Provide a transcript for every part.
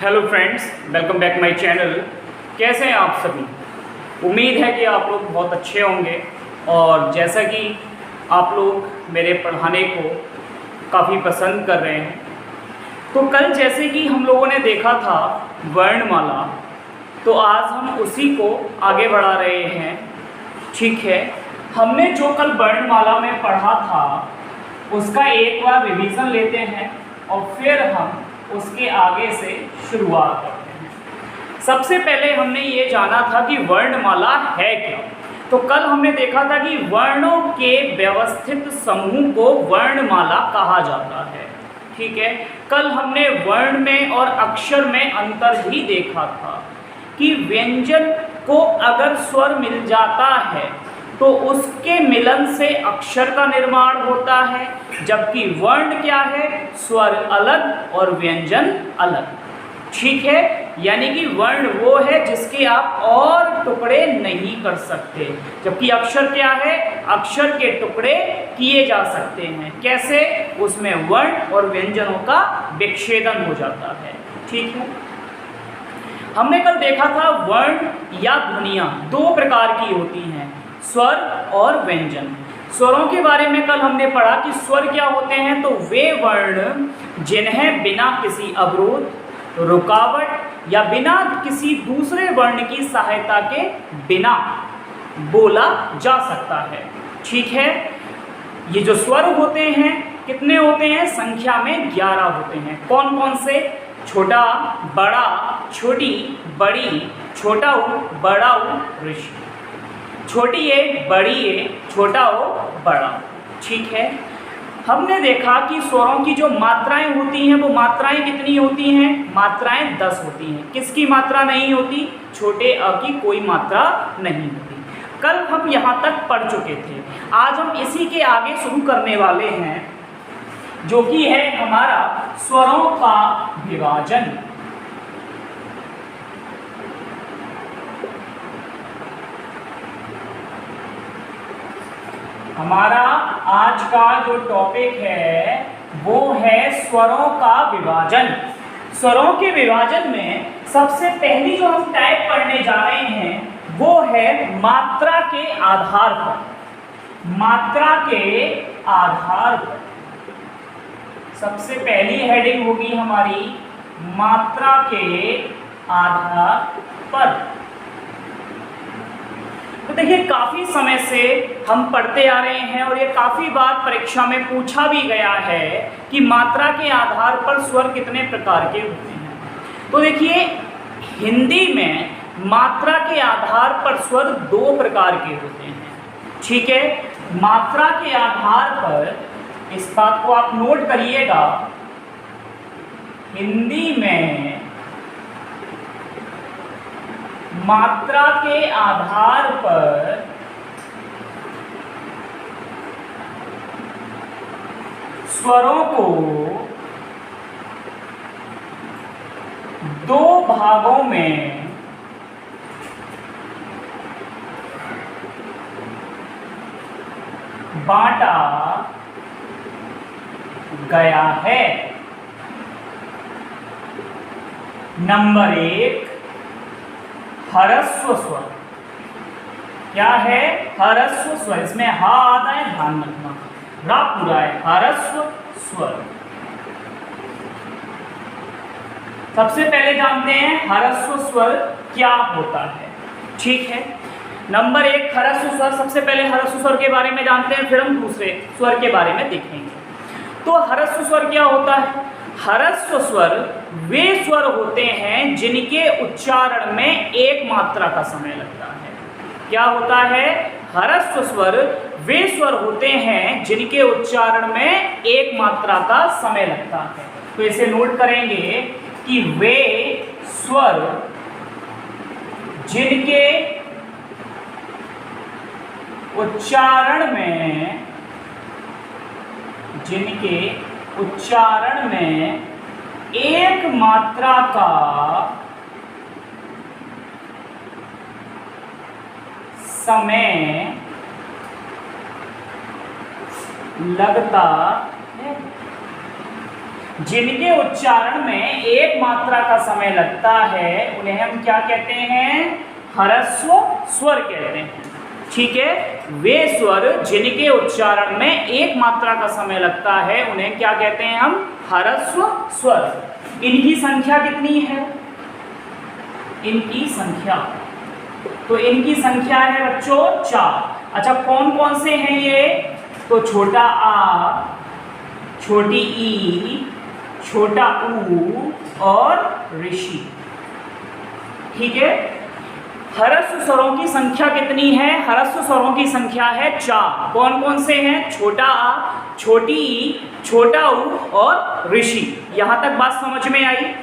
Hello friends, welcome back my channel. कैसे हैं आप सभी? उम्मीद है कि आप लोग बहुत अच्छे होंगे और जैसा कि आप लोग मेरे पढ़ाने को काफ़ी पसंद कर रहे हैं। तो कल जैसे कि हम लोगों ने देखा था वर्णमाला, तो आज हम उसी को आगे बढ़ा रहे हैं। ठीक है, हमने जो कल वर्णमाला में पढ़ा था उसका एक बार रिवीजन लेते हैं और फिर हम उसके आगे से शुरुआत करते हैं। सबसे पहले हमने ये जाना था कि वर्णमाला है क्या। तो कल हमने देखा था कि वर्णों के व्यवस्थित समूह को वर्णमाला कहा जाता है। ठीक है, कल हमने वर्ण में और अक्षर में अंतर भी देखा था कि व्यंजन को अगर स्वर मिल जाता है तो उसके मिलन से अक्षर का निर्माण होता है, जबकि वर्ण क्या है, स्वर अलग और व्यंजन अलग। ठीक है, यानी कि वर्ण वो है जिसके आप और टुकड़े नहीं कर सकते, जबकि अक्षर क्या है, अक्षर के टुकड़े किए जा सकते हैं। कैसे? उसमें वर्ण और व्यंजनों का विच्छेदन हो जाता है। ठीक है, हमने कल देखा था वर्ण या ध्वनियाँ दो प्रकार की होती हैं, स्वर और व्यंजन। स्वरों के बारे में कल हमने पढ़ा कि स्वर क्या होते हैं, तो वे वर्ण जिन्हें बिना किसी अवरोध, रुकावट या बिना किसी दूसरे वर्ण की सहायता के बिना बोला जा सकता है। ठीक है, ये जो स्वर होते हैं कितने होते हैं? संख्या में 11 होते हैं। कौन कौन से? छोटा, बड़ा, छोटी, बड़ी, छोटा उ, बड़ा उ, ऋषि। छोटी ए, बड़ी ए, छोटा ओ, बड़ा। ठीक है, हमने देखा कि स्वरों की जो मात्राएं होती हैं वो मात्राएं कितनी होती हैं? मात्राएं 10 होती हैं। किसकी मात्रा नहीं होती? छोटे अ की कोई मात्रा नहीं होती। कल हम यहाँ तक पढ़ चुके थे। आज हम इसी के आगे शुरू करने वाले हैं, जो कि है हमारा स्वरों का विभाजन। हमारा आज का जो टॉपिक है वो है स्वरों का विभाजन। स्वरों के विभाजन में सबसे पहली जो हम टाइप पढ़ने जा रहे हैं वो है मात्रा के आधार पर। मात्रा के आधार पर सबसे पहली हेडिंग होगी हमारी मात्रा के आधार पर। तो देखिए, काफ़ी समय से हम पढ़ते आ रहे हैं और ये काफ़ी बार परीक्षा में पूछा भी गया है कि मात्रा के आधार पर स्वर कितने प्रकार के होते हैं। तो देखिए, हिंदी में मात्रा के आधार पर स्वर 2 प्रकार के होते हैं। ठीक है, मात्रा के आधार पर, इस बात को आप नोट करिएगा, हिंदी में मात्रा के आधार पर स्वरों को 2 भागों में बांटा गया है। नंबर 1, ह्रस्व स्वर। क्या है? ह्रस्व स्वर। इसमें हा आता है, ध्यान रखना, रा पूरा है, ह्रस्व स्वर। सबसे पहले जानते हैं ह्रस्व स्वर क्या होता है। ठीक है, नंबर 1 ह्रस्व स्वर। सबसे पहले ह्रस्व स्वर के बारे में जानते हैं, फिर हम दूसरे स्वर के बारे में देखेंगे। तो ह्रस्व स्वर क्या होता है? ह्रस्व स्वर वे स्वर होते हैं जिनके उच्चारण में एक मात्रा का समय लगता है। क्या होता है? ह्रस्व स्वर वे स्वर होते हैं जिनके उच्चारण में एक मात्रा का समय लगता है। तो इसे नोट करेंगे कि वे स्वर जिनके उच्चारण में एक मात्रा का समय लगता है। जिनके उच्चारण में एक मात्रा का समय लगता है उन्हें हम क्या कहते हैं? ह्रस्व स्वर कहते हैं। ठीक है, वे स्वर जिनके उच्चारण में एक मात्रा का समय लगता है उन्हें क्या कहते हैं हम? ह्रस्व स्वर। इनकी संख्या कितनी है? इनकी संख्या, तो इनकी संख्या है बच्चों 4। अच्छा, कौन कौन से हैं ये? तो छोटा आ, छोटी ई, छोटा ऊ और ऋषि। ठीक है, ह्रस्व स्वरों की संख्या कितनी है? ह्रस्व स्वरों की संख्या है 4। कौन कौन से हैं? छोटा आ, छोटी ई, छोटा ऊ और ऋषि। यहां तक बात समझ में आई?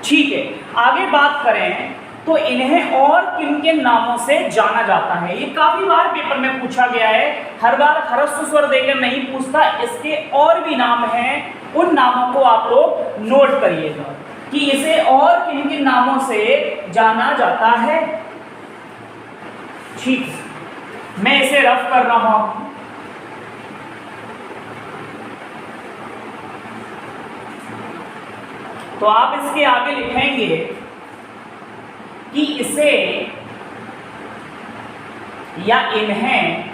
ठीक है, आगे बात करें तो इन्हें और किन किन नामों से जाना जाता है? ये काफी बार पेपर में पूछा गया है, हर बार ह्रस्व स्वर देकर नहीं पूछता, इसके और भी नाम हैं, उन नामों को आप लोग नोट करिएगा कि इसे और किन किन नामों से जाना जाता है। ठीक, मैं इसे रफ कर रहा हूं। तो आप इसके आगे लिखेंगे कि इसे या इन्हें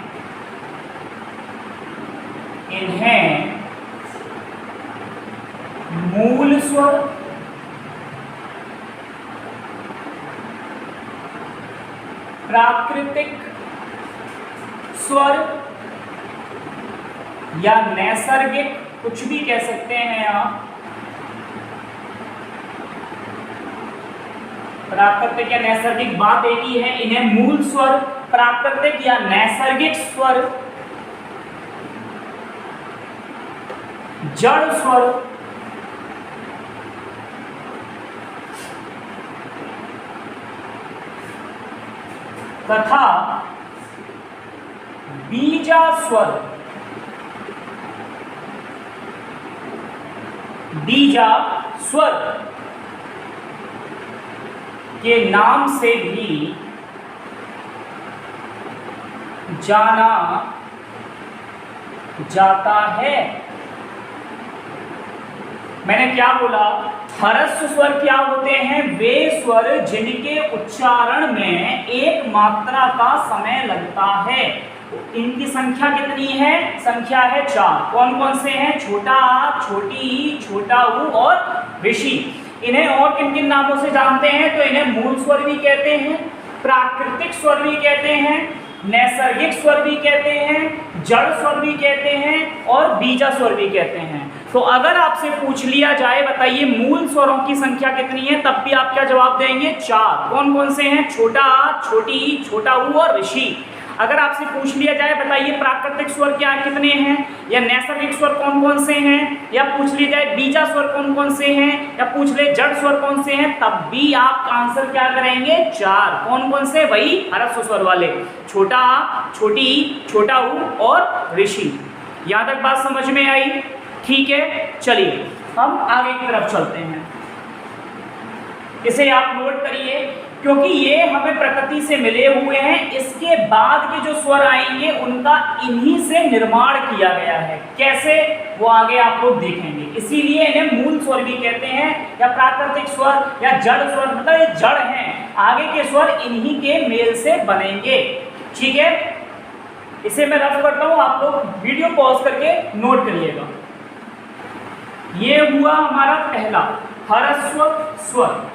मूल स्वर, प्राकृतिक स्वर या नैसर्गिक, कुछ भी कह सकते हैं आप, प्राकृतिक या नैसर्गिक बात एक ही है। इन्हें मूल स्वर, प्राकृतिक या नैसर्गिक स्वर, जड़ स्वर, तथा बीजा स्वर, बीजा स्वर के नाम से भी जाना जाता है। मैंने क्या बोला? ह्रस्व स्वर क्या होते हैं? वे स्वर जिनके उच्चारण में एक मात्रा का समय लगता है। इनकी संख्या कितनी है? संख्या है 4। कौन कौन से हैं? छोटा आ, छोटी ई, छोटा ऊ और ऋषि। इन्हें और किन किन नामों से जानते हैं? तो इन्हें मूल स्वर भी कहते हैं, प्राकृतिक स्वर भी कहते हैं, नैसर्गिक स्वर भी कहते हैं, जड़ स्वर भी कहते हैं और बीजा स्वर भी कहते हैं। तो अगर आपसे पूछ लिया जाए बताइए मूल स्वरों की संख्या कितनी है, तब भी आप क्या जवाब देंगे? 4। कौन कौन से हैं? छोटा आ, छोटी ई, छोटा ऊ और ऋषि। अगर आपसे पूछ लिया जाए बताइए प्राकृतिक स्वर क्या कितने हैं, या नैसर्गिक स्वर कौन कौन से हैं, या पूछ लिया जाए बीजा स्वर कौन कौन से हैं, या पूछ ले जड़ स्वर कौन से हैं, तब भी आप आंसर क्या करेंगे? 4। कौन कौन से? वही ह्रस्व स्वर वाले, छोटा आ, छोटी ई, छोटा ऊ और ऋषि। यहां तक बात समझ में आई? ठीक है, चलिए हम आगे की तरफ चलते हैं। इसे आप नोट करिए क्योंकि ये हमें प्रकृति से मिले हुए हैं। इसके बाद के जो स्वर आएंगे उनका इन्हीं से निर्माण किया गया है। कैसे, वो आगे आप लोग देखेंगे। इसीलिए इन्हें मूल स्वर भी कहते हैं, या प्राकृतिक स्वर या जड़ स्वर, मतलब ये जड़ हैं। आगे के स्वर इन्हीं के मेल से बनेंगे। ठीक है, इसे मैं रफ करता हूं, आप लोग वीडियो पॉज करके नोट करिएगा। ये हुआ हमारा पहला ह्रस्व स्वर।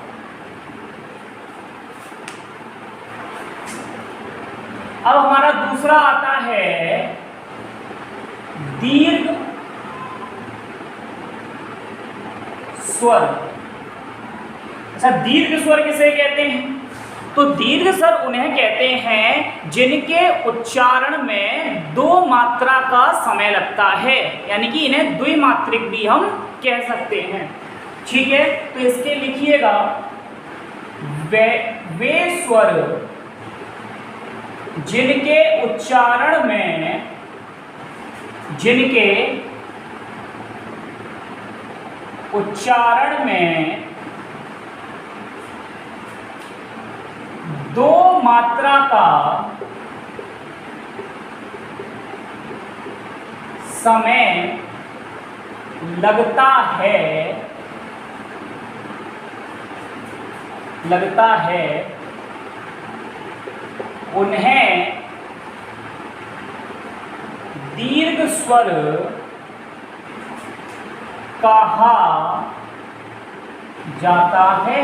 अब हमारा दूसरा आता है दीर्घ स्वर। अच्छा, दीर्घ स्वर किसे कहते हैं? तो दीर्घ स्वर उन्हें कहते हैं जिनके उच्चारण में 2 मात्रा का समय लगता है, यानी कि इन्हें द्विमात्रिक भी हम कह सकते हैं। ठीक है, तो इसके लिखिएगा वे स्वर जिनके उच्चारण में 2 मात्रा का समय लगता है उन्हें दीर्घ स्वर कहा जाता है।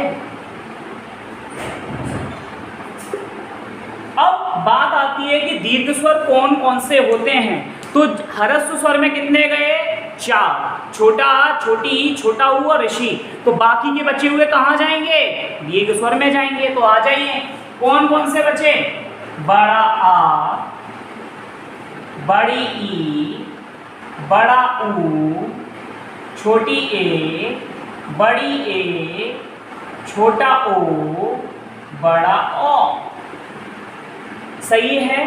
अब बात आती है कि दीर्घ स्वर कौन कौन से होते हैं। तो ह्रस्व स्वर में कितने गए? 4, छोटा आ, छोटी ई, छोटा ऊ और ऋषि। तो बाकी के बचे हुए कहाँ जाएंगे? दीर्घ स्वर में जाएंगे। तो आ जाइए, कौन कौन से बचे? बड़ा आ, बड़ी ई, बड़ा ऊ, छोटी ए, बड़ी ए, छोटा ओ, बड़ा ओ। सही है।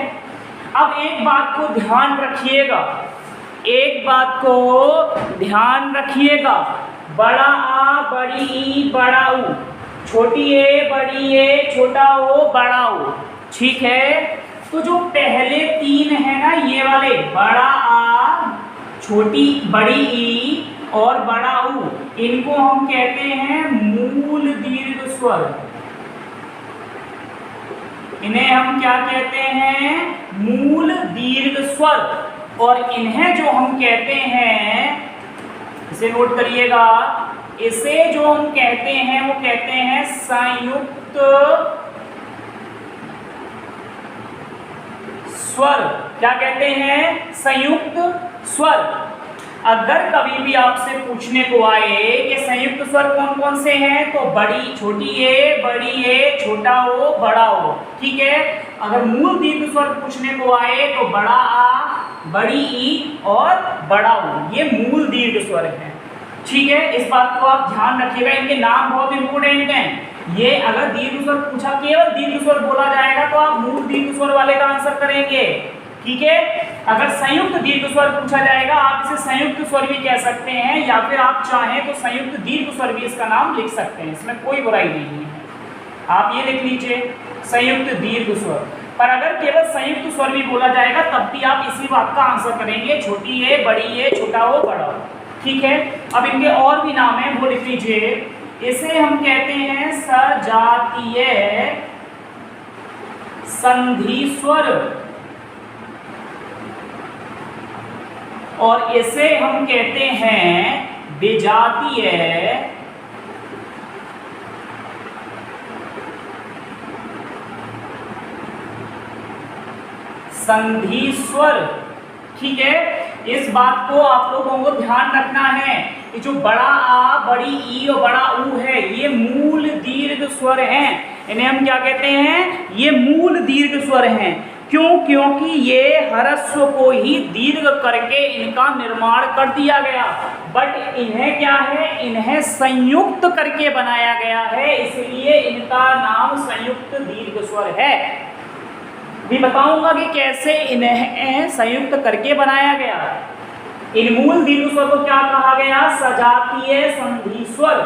अब एक बात को ध्यान रखिएगा, बड़ा आ, बड़ी ई, बड़ा ऊ, छोटी ए, बड़ी ए, छोटा ओ, बड़ा ओ। ठीक है। तो जो पहले 3 है ना, ये वाले बड़ा आ, छोटी बड़ी ई और बड़ा ऊ, इनको हम कहते हैं मूल दीर्घ स्वर। इन्हें हम क्या कहते हैं? मूल दीर्घ स्वर। और इन्हें जो हम कहते हैं, इसे नोट करिएगा, इसे जो हम कहते हैं वो कहते हैं संयुक्त स्वर। क्या कहते हैं? संयुक्त स्वर। अगर कभी भी आपसे पूछने को आए कि संयुक्त स्वर कौन कौन से हैं, तो बड़ी, छोटी ए, बड़ी ए, छोटा ओ, बड़ा ओ। ठीक है। अगर मूल दीर्घ स्वर पूछने को आए तो बड़ा आ, बड़ी ई और बड़ा ऊ, ये मूल दीर्घ स्वर हैं। ठीक है। इस बात को आप ध्यान रखिएगा, इनके नाम बहुत इंपॉर्टेंट हैं। ये अगर दीर्घ स्वर पूछा, केवल दीर्घ स्वर बोला जाएगा तो आप मूल दीर्घ स्वर वाले का आंसर करेंगे। ठीक है। अगर संयुक्त दीर्घ स्वर पूछा जाएगा, आप इसे संयुक्त स्वर भी कह सकते हैं, या फिर आप चाहें तो संयुक्त दीर्घ स्वर भी इसका नाम लिख सकते हैं, इसमें कोई बुराई नहीं है। आप ये लिख लीजिए, संयुक्त दीर्घ स्वर। पर अगर केवल संयुक्त स्वर भी बोला जाएगा तब भी आप इसी बात का आंसर करेंगे, छोटी ए, बड़ी ए, छोटा ओ, बड़ा ओ। ठीक है। अब इनके और भी नाम है, वो लिख लीजिए। इसे हम कहते हैं सजातीय संधि स्वर, और इसे हम कहते हैं विजातीय संधि स्वर। ठीक है। इस बात को आप लोगों को ध्यान रखना है कि जो बड़ा आ, बड़ी ई और बड़ा ऊ है, ये मूल दीर्घ स्वर हैं। इन्हें हम क्या कहते हैं? ये मूल दीर्घ स्वर हैं। क्यों? क्योंकि ये ह्रस्व को ही दीर्घ करके इनका निर्माण कर दिया गया, बट इन्हें क्या है? इन्हें संयुक्त करके बनाया गया है, इसलिए इनका नाम संयुक्त दीर्घ स्वर है। भी बताऊंगा कि कैसे इन्हें संयुक्त करके बनाया गया। इन मूल दीर्घ स्वर को क्या कहा गया? सजातीय संधि स्वर।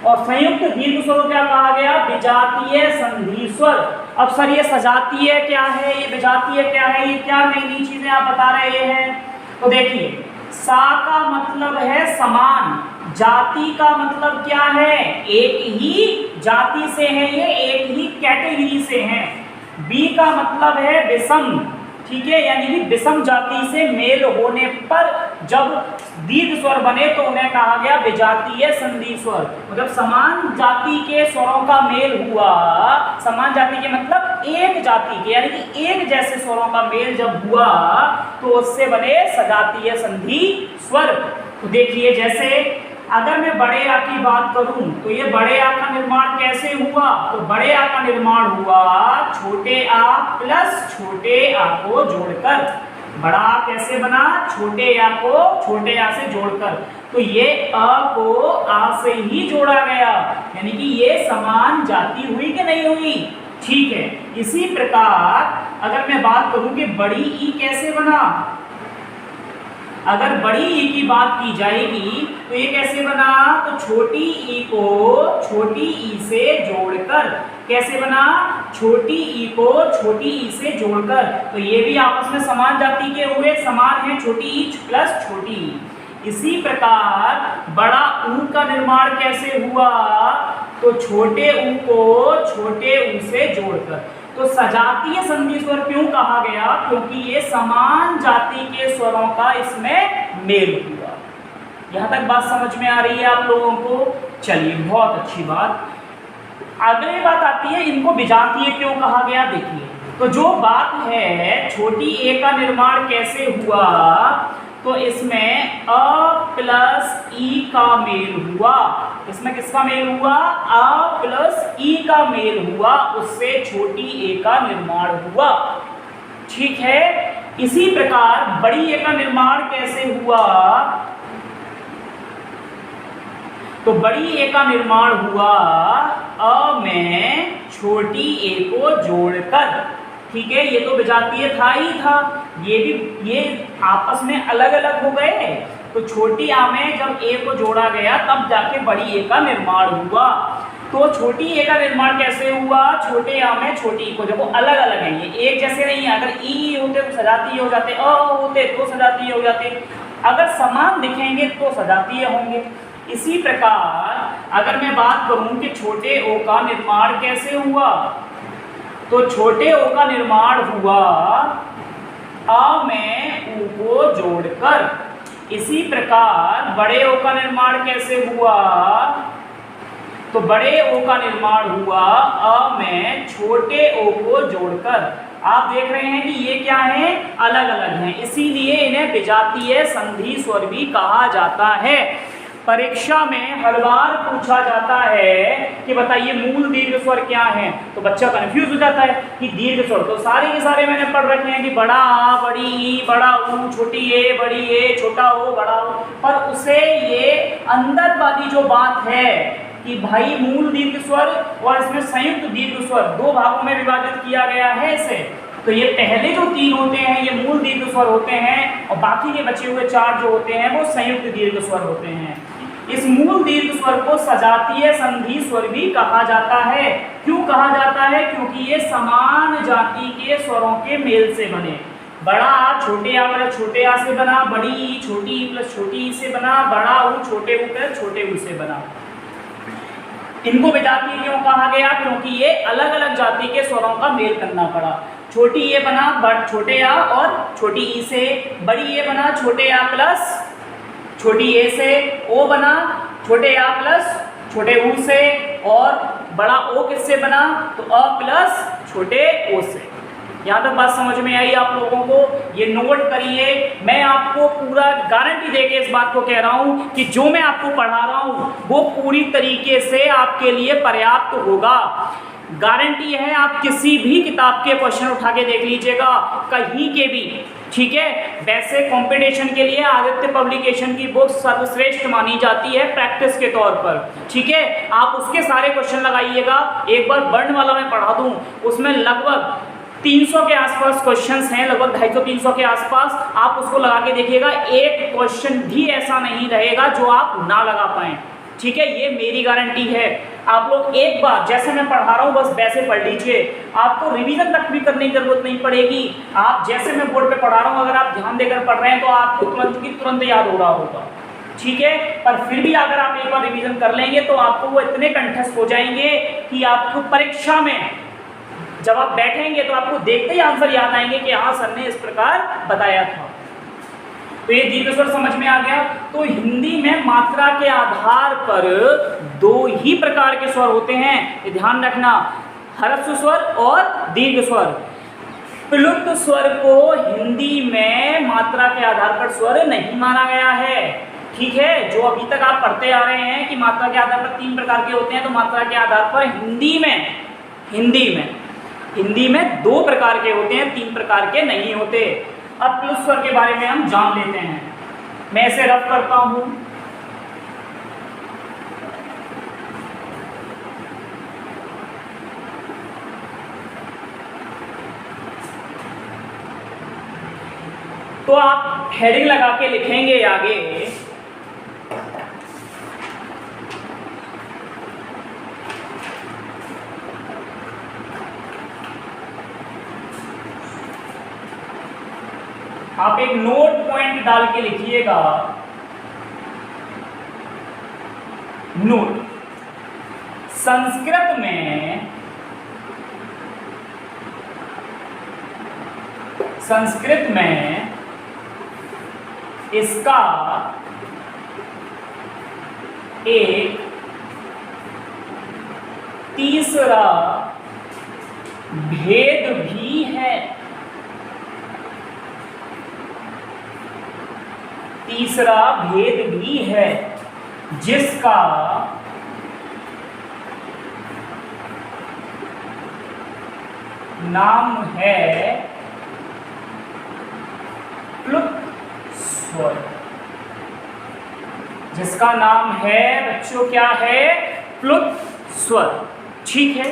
और संयुक्त दीर्घ स्वर को क्या कहा गया? विजातीय संधि स्वर। अब सर ये सजातीय क्या है, ये विजातीय क्या है, ये क्या नई नई चीजें आप बता रहे हैं? तो देखिए, सा का मतलब है समान, जाति का मतलब क्या है? एक ही जाति से है, ये एक ही कैटेगरी से हैं। बी का मतलब है विषम, ठीक है, यानी कि विषम जाति से मेल होने पर जब दीर्घ स्वर बने तो उन्हें कहा गया विजातीय संधि स्वर। मतलब समान जाति के स्वरों का मेल हुआ, समान जाति के मतलब एक जाति के, यानी कि एक जैसे स्वरों का मेल जब हुआ तो उससे बने सजातीय संधि स्वर। तो देखिए, जैसे अगर मैं बड़े आ की बात करूं तो ये बड़े आ का निर्माण कैसे हुआ? तो बड़े आ का निर्माण हुआ छोटे आ प्लस छोटे आ को जोड़कर। बड़ा आ कैसे बना? छोटे आ को छोटे आ से जोड़कर। तो ये अ को आ से ही जोड़ा गया, यानी कि ये समान जाति हुई कि नहीं हुई? ठीक है। इसी प्रकार अगर मैं बात करूं कि बड़ी ई कैसे बना, अगर बड़ी ई की बात की जाएगी तो ये कैसे बना? तो छोटी ई को छोटी ई से जोड़कर। कैसे बना? छोटी ई को छोटी ई से जोड़कर। तो ये भी आपस में समान जाति के हुए, समान है छोटी ई प्लस छोटी ई। इसी प्रकार बड़ा ऊ का निर्माण कैसे हुआ, तो छोटे ऊ को छोटे ऊ से जोड़कर। तो सजातीय संधि स्वर क्यों कहा गया, क्योंकि ये समान जाति के स्वरों का इसमें मेल हुआ। यहां तक बात समझ में आ रही है आप लोगों को? चलिए, बहुत अच्छी बात। अगली बात आती है, इनको विजातीय क्यों कहा गया। देखिए, तो जो बात है छोटी ए का निर्माण कैसे हुआ, तो इसमें अ प्लस ई का मेल हुआ। इसमें किसका मेल हुआ? अ प्लस ई का मेल हुआ, उससे छोटी ए का निर्माण हुआ। ठीक है। इसी प्रकार बड़ी ए का निर्माण कैसे हुआ, तो बड़ी ए का निर्माण हुआ अ में छोटी ए को जोड़कर। ठीक है, ये तो विजातीय था ही था, ये आपस में अलग अलग हो गए। तो छोटी आ में जब ए को जोड़ा गया तब जाके बड़ी ए का निर्माण हुआ। तो छोटी ए का निर्माण कैसे हुआ, छोटे आ में छोटी ई को, जब वो अलग अलग है, ये एक जैसे नहीं है। अगर ई होते तो सजातीय हो जाते, अ होते तो सजातीय हो जाते, अगर समान दिखेंगे तो सजातीय होंगे। इसी प्रकार अगर मैं बात करूं कि छोटे ओ का निर्माण कैसे हुआ, तो छोटे ओ का निर्माण हुआ अ में ऊ को जोड़कर। इसी प्रकार बड़े ओ का निर्माण कैसे हुआ, तो बड़े ओ का निर्माण हुआ अ में छोटे ओ को जोड़कर। आप देख रहे हैं कि ये क्या है, अलग अलग हैं, इसीलिए इन्हें विजातीय संधि स्वर भी कहा जाता है। परीक्षा में हर बार पूछा जाता है कि बताइए मूल दीर्घ स्वर क्या है, तो बच्चा कंफ्यूज हो जाता है कि दीर्घ स्वर तो सारे के सारे मैंने पढ़ रखे हैं कि बड़ा आ, बड़ी ई, बड़ा ऊ, छोटी ए, बड़ी ए, छोटा ओ, बड़ा ओ, पर उसे ये अंदर वाली जो बात है कि भाई मूल दीर्घ स्वर और इसमें संयुक्त दीर्घ स्वर दो भागों में विभाजित किया गया है इसे। तो ये पहले जो तीन होते हैं ये मूल दीर्घ स्वर होते हैं और बाकी के बचे हुए चार जो होते हैं वो संयुक्त दीर्घ स्वर होते हैं। इस मूल दीर्घ स्वर को सजातीय संधि स्वर भी कहा जाता है। क्यों कहा जाता है? क्योंकि ये समान जाति के स्वरों के मेल से बने। बड़ा आ छोटे आ प्लस छोटे आ से बना, बड़ी ई छोटी ई प्लस छोटी ई से बना, बड़ा ऊ छोटे ऊ प्लस छोटे ऊ से बना। इनको विजातीय क्यों कहा गया? क्योंकि ये अलग अलग जाति के स्वरों का मेल करना पड़ा। छोटी ए बना बट छोटे आ और छोटी ई से, बड़ी ए बना छोटे आ प्लस छोटी ए से, ओ बना छोटे आ प्लस छोटे ऊ से, और बड़ा ओ किससे बना, तो अ प्लस छोटे ओ से। यहाँ तक बात समझ में आई आप लोगों को? ये नोट करिए, मैं आपको पूरा गारंटी देके इस बात को कह रहा हूँ कि जो मैं आपको पढ़ा रहा हूँ वो पूरी तरीके से आपके लिए पर्याप्त होगा। गारंटी है, आप किसी भी किताब के क्वेश्चन उठा के देख लीजिएगा, कहीं के भी। ठीक है, वैसे कंपटीशन के लिए आदित्य पब्लिकेशन की बुक सर्वश्रेष्ठ मानी जाती है प्रैक्टिस के तौर पर। ठीक है, आप उसके सारे क्वेश्चन लगाइएगा। एक बार वर्ण वाला मैं पढ़ा दूं, उसमें लगभग 300 के आसपास क्वेश्चंस हैं, लगभग 250-300 के आसपास। आप उसको लगा के देखिएगा, एक क्वेश्चन भी ऐसा नहीं रहेगा जो आप ना लगा पाएं। ठीक है, ये मेरी गारंटी है। आप लोग एक बार जैसे मैं पढ़ा रहा हूँ बस वैसे पढ़ लीजिए, आपको रिवीजन तक भी करने की जरूरत नहीं पड़ेगी। आप जैसे मैं बोर्ड पे पढ़ा रहा हूँ अगर आप ध्यान देकर पढ़ रहे हैं तो आपको तुरंत की तुरंत याद हो रहा होगा। ठीक है, पर फिर भी अगर आप एक बार रिवीजन कर लेंगे तो आपको वो इतने कंठस्थ हो जाएंगे कि आपको परीक्षा में जब आप बैठेंगे तो आपको देखते ही आंसर याद आएंगे कि हाँ सर ने इस प्रकार बताया था। तो ये दीर्घ स्वर समझ में आ गया। तो हिंदी में मात्रा के आधार पर दो ही प्रकार के स्वर होते हैं, ये ध्यान रखना, ह्रस्व स्वर और दीर्घ स्वर। प्लुत स्वर को हिंदी में मात्रा के आधार पर स्वर नहीं माना गया है। ठीक है, जो अभी तक आप पढ़ते आ रहे हैं कि मात्रा के आधार पर 3 प्रकार के होते हैं, तो मात्रा के आधार पर हिंदी में 2 प्रकार के होते हैं, 3 प्रकार के नहीं होते। अब प्लुत स्वर के बारे में हम जान लेते हैं। मैं इसे रफ करता हूं। तो आप हेडिंग लगा के लिखेंगे आगे, आप एक नोट पॉइंट डाल के लिखिएगा नोट, संस्कृत में इसका एक तीसरा भेद भी है। तीसरा भेद भी है जिसका नाम है प्लुत स्वर। जिसका नाम है बच्चों क्या है? प्लुत स्वर। ठीक है,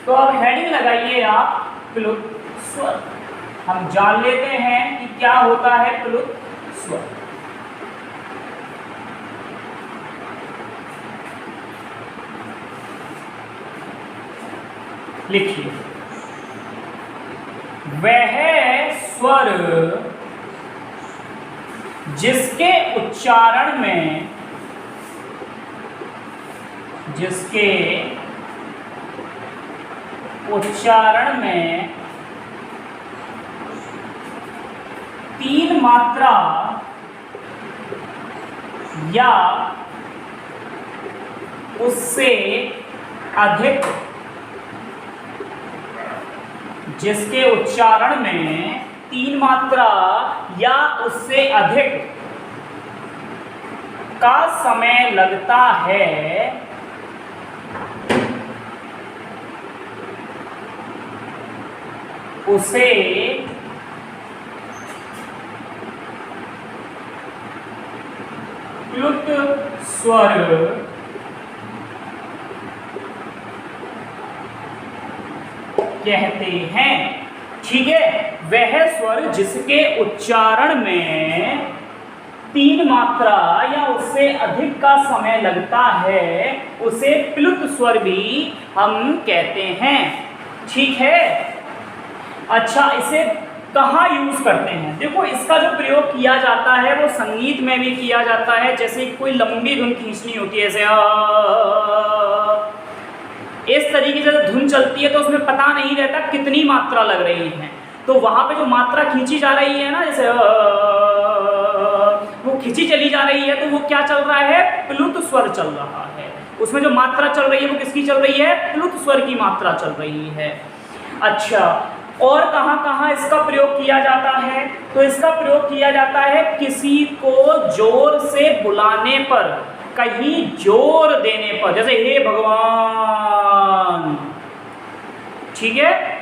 तो अब हेडिंग लगाइए आप प्लुत स्वर। हम जान लेते हैं कि क्या होता है प्लुत स्वर। लिखिए, वह स्वर जिसके उच्चारण में तीन मात्रा या उससे अधिक, जिसके उच्चारण में तीन मात्रा या उससे अधिक का समय लगता है, उसे प्लुत स्वर कहते हैं। ठीक है, वह स्वर जिसके उच्चारण में तीन मात्रा या उससे अधिक का समय लगता है उसे प्लुत स्वर भी हम कहते हैं। ठीक है, अच्छा, इसे कहाँ यूज करते हैं? देखो, इसका जो प्रयोग किया जाता है वो संगीत में भी किया जाता है। जैसे कोई लंबी धुन खींचनी होती है, जैसे इस तरीके से धुन चलती है तो उसमें पता नहीं रहता कितनी मात्रा लग रही है, तो वहां पे जो मात्रा खींची जा रही है ना, जैसे वो खींची चली जा रही है, तो वो क्या चल रहा है? प्लुत स्वर चल रहा है। उसमें जो मात्रा चल रही है वो किसकी चल रही है? प्लुत स्वर की मात्रा चल रही है। अच्छा, और कहाँ कहाँ इसका प्रयोग किया जाता है? तो इसका प्रयोग किया जाता है किसी को जोर से बुलाने पर, कहीं जोर देने पर, जैसे हे भगवान। ठीक है,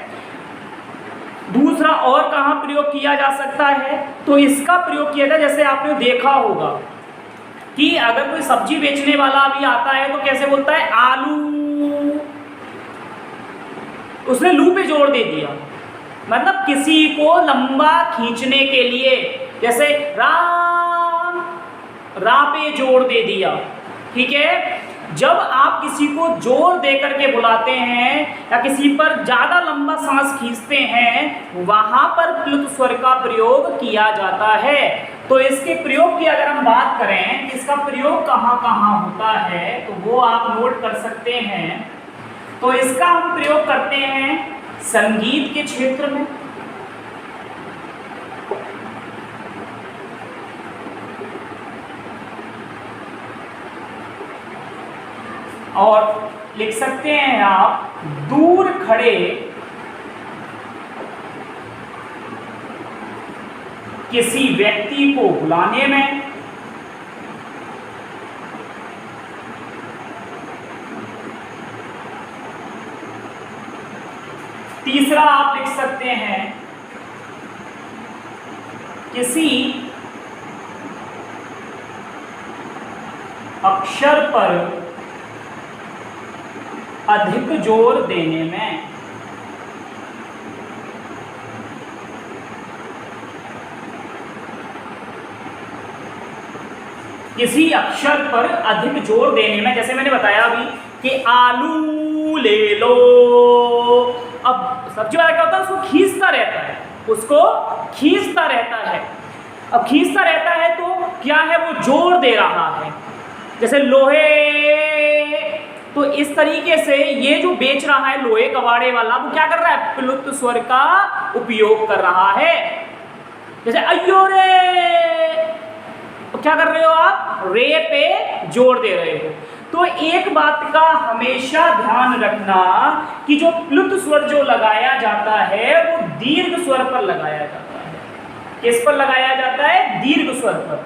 दूसरा और कहाँ प्रयोग किया जा सकता है? तो इसका प्रयोग किया जाता है, जैसे आपने देखा होगा कि अगर कोई सब्जी बेचने वाला भी आता है तो कैसे बोलता है? आलू। उसने लू पे जोर दे दिया, मतलब किसी को लंबा खींचने के लिए, जैसे राम, रा पे जोर दे दिया। ठीक है, जब आप किसी को जोर दे करके बुलाते हैं या किसी पर ज़्यादा लंबा सांस खींचते हैं, वहाँ पर प्लुत स्वर का प्रयोग किया जाता है। तो इसके प्रयोग की अगर हम बात करें, इसका प्रयोग कहाँ कहाँ होता है, तो वो आप नोट कर सकते हैं। तो इसका हम प्रयोग करते हैं संगीत के क्षेत्र में, और लिख सकते हैं आप दूर खड़े किसी व्यक्ति को बुलाने में, तीसरा आप लिख सकते हैं किसी अक्षर पर अधिक जोर देने में। किसी अक्षर पर अधिक जोर देने में, जैसे मैंने बताया अभी कि आलू ले लो। अब सब्जी वाला क्या होता है? उसको खींचता रहता है, उसको खींचता रहता है। अब खींचता रहता है तो क्या है? वो जोर दे रहा है। जैसे लोहे, तो इस तरीके से ये जो बेच रहा है लोहे कबाड़े वाला, वो क्या कर रहा है, प्लुत स्वर का उपयोग कर रहा है। जैसे अयो रे, तो क्या कर रहे हो आप, रे पे जोर दे रहे हो। तो एक बात का हमेशा ध्यान रखना कि जो प्लुत स्वर जो लगाया जाता है वो दीर्घ स्वर पर लगाया जाता है। किस पर लगाया जाता है, दीर्घ स्वर पर।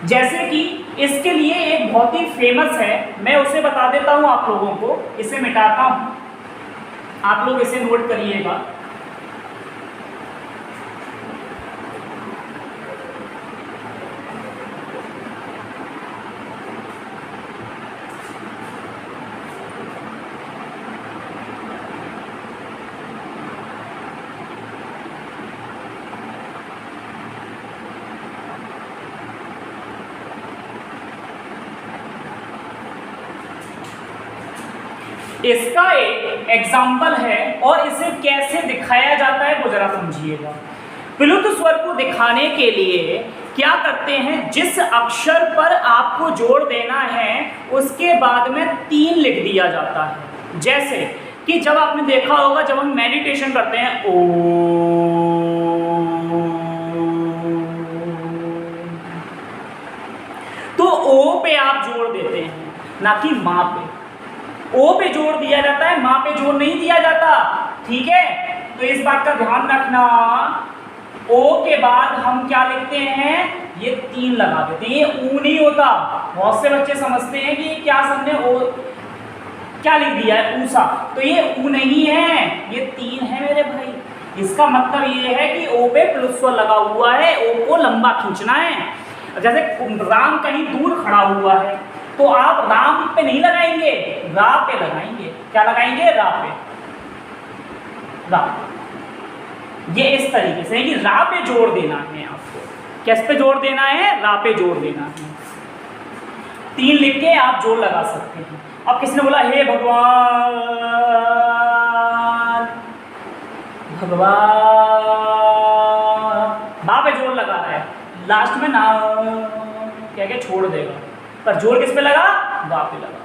जैसे कि इसके लिए एक बहुत ही फेमस है, मैं उसे बता देता हूं आप लोगों को, इसे मिटाता हूं, आप लोग इसे नोट करिएगा। इसका एक एग्जाम्पल है और इसे कैसे दिखाया जाता है वो जरा समझिएगा। प्लुत स्वर को दिखाने के लिए क्या करते हैं, जिस अक्षर पर आपको जोड़ देना है उसके बाद में 3 लिख दिया जाता है। जैसे कि जब आपने देखा होगा, जब हम मेडिटेशन करते हैं ओ, तो ओ पे आप जोड़ देते हैं, ना कि माँ पे। ओ पे जोड़ दिया जाता है, माँ पे जोड़ नहीं दिया जाता, ठीक है। तो इस बात का ध्यान रखना। ओ के बाद हम क्या लिखते हैं, ये 3 लगा देते हैं। ये ऊ नहीं होता, बहुत से बच्चे समझते हैं कि क्या सबने ओ क्या लिख दिया है, ऊसा, तो ये ऊ नहीं है, ये 3 है मेरे भाई। इसका मतलब ये है कि ओ पे प्लस स्वर लगा हुआ है, ओ को लंबा खींचना है। जैसे राम कहीं दूर खड़ा हुआ है तो आप राम पे नहीं लगाएंगे, रा पे लगाएंगे। क्या लगाएंगे, रा पे, रा। ये इस तरीके से है कि रा पे जोड़ देना है आपको। किस पे जोड़ देना है, रा पे जोड़ देना है। 3 लिख के आप जोड़ लगा सकते हैं। अब किसने बोला हे भगवान, भगवान, बा पे जोड़ लगा रहा है, लास्ट में ना क्या क्या छोड़ देगा, पर जोर किस पे लगा, गा पे लगा।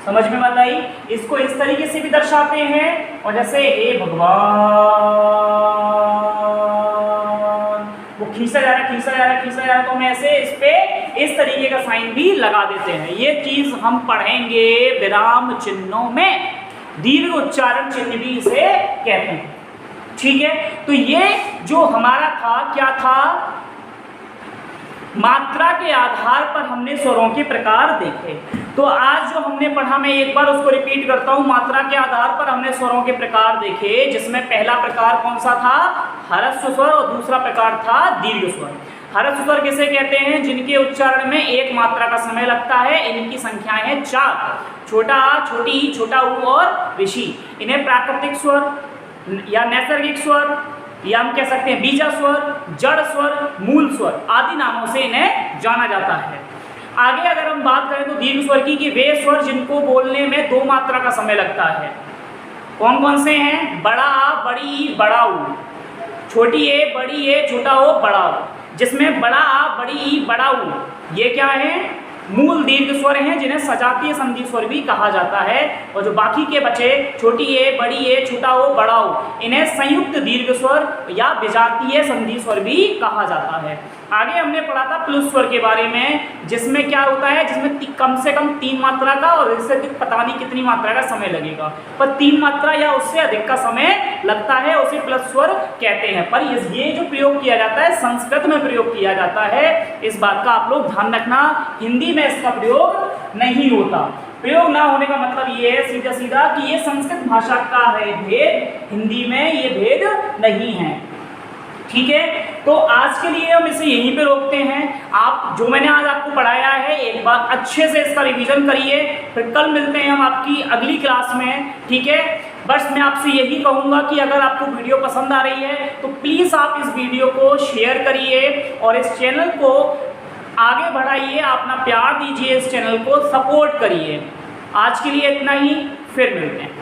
समझ में मत आई। इसको इस तरीके से भी दर्शाते हैं, और जैसे हे भगवान, वो खींचा जा रहा है, खींचा जा रहा है, खींचा जा रहा है, तो हम ऐसे इस पे इस तरीके का साइन भी लगा देते हैं। ये चीज हम पढ़ेंगे विराम चिन्हों में, दीर्घ उच्चारण चिन्ह भी इसे कहते हैं, ठीक है। तो ये जो हमारा था, क्या था, मात्रा के आधार पर हमने स्वरों के प्रकार देखे। तो आज जो हमने पढ़ा, मैं एक बार उसको रिपीट करता हूँ। मात्रा के आधार पर हमने स्वरों के प्रकार देखे, जिसमें पहला प्रकार कौन सा था, ह्रस्व स्वर, और दूसरा प्रकार था दीर्घ स्वर। ह्रस्व स्वर किसे कहते हैं, जिनके उच्चारण में 1 मात्रा का समय लगता है। इनकी संख्याएं हैं 4, छोटा आ, छोटी ई, छोटा ऊ और ऋषि। इन्हें प्राकृतिक स्वर या नैसर्गिक स्वर, या हम कह सकते हैं बीजा स्वर, जड़ स्वर, मूल स्वर आदि नामों से इन्हें जाना जाता है। आगे अगर हम बात करें तो दीर्घ स्वर की, कि वे स्वर जिनको बोलने में 2 मात्रा का समय लगता है। कौन कौन से हैं, बड़ा आ, बड़ी ई, बड़ा ऊ, छोटी ए, बड़ी ए, छोटा ओ, बड़ा ऊ। जिसमें बड़ा आ, बड़ी ई, बड़ा ऊ, ये क्या है, मूल दीर्घ स्वर हैं, जिन्हें सजातीय संधि स्वर भी कहा जाता है। और जो बाकी के बचे, छोटी ए, बड़ी ए, छोटा ओ, बड़ा ओ, इन्हें संयुक्त दीर्घ स्वर या विजातीय संधि स्वर भी कहा जाता है। आगे हमने पढ़ा था प्लुत स्वर के बारे में, जिसमें क्या होता है, जिसमें कम से कम 3 मात्रा का, और इससे पता नहीं कितनी मात्रा का समय लगेगा, पर 3 मात्रा या उससे अधिक का समय लगता है, उसे प्लुत स्वर कहते हैं। पर ये जो प्रयोग किया जाता है, संस्कृत में प्रयोग किया जाता है, इस बात का आप लोग ध्यान रखना। हिंदी में इसका प्रयोग नहीं होता। प्रयोग ना होने का मतलब ये है सीधा सीधा कि ये संस्कृत भाषा का है भेद, हिंदी में ये भेद नहीं है, ठीक है। तो आज के लिए हम इसे यहीं पे रोकते हैं। आप जो मैंने आज आपको पढ़ाया है, एक बार अच्छे से इसका रिवीजन करिए, फिर कल मिलते हैं हम आपकी अगली क्लास में, ठीक है। बस मैं आपसे यही कहूँगा कि अगर आपको वीडियो पसंद आ रही है तो प्लीज़ आप इस वीडियो को शेयर करिए और इस चैनल को आगे बढ़ाइए, अपना प्यार दीजिए, इस चैनल को सपोर्ट करिए। आज के लिए इतना ही, फिर मिलते हैं।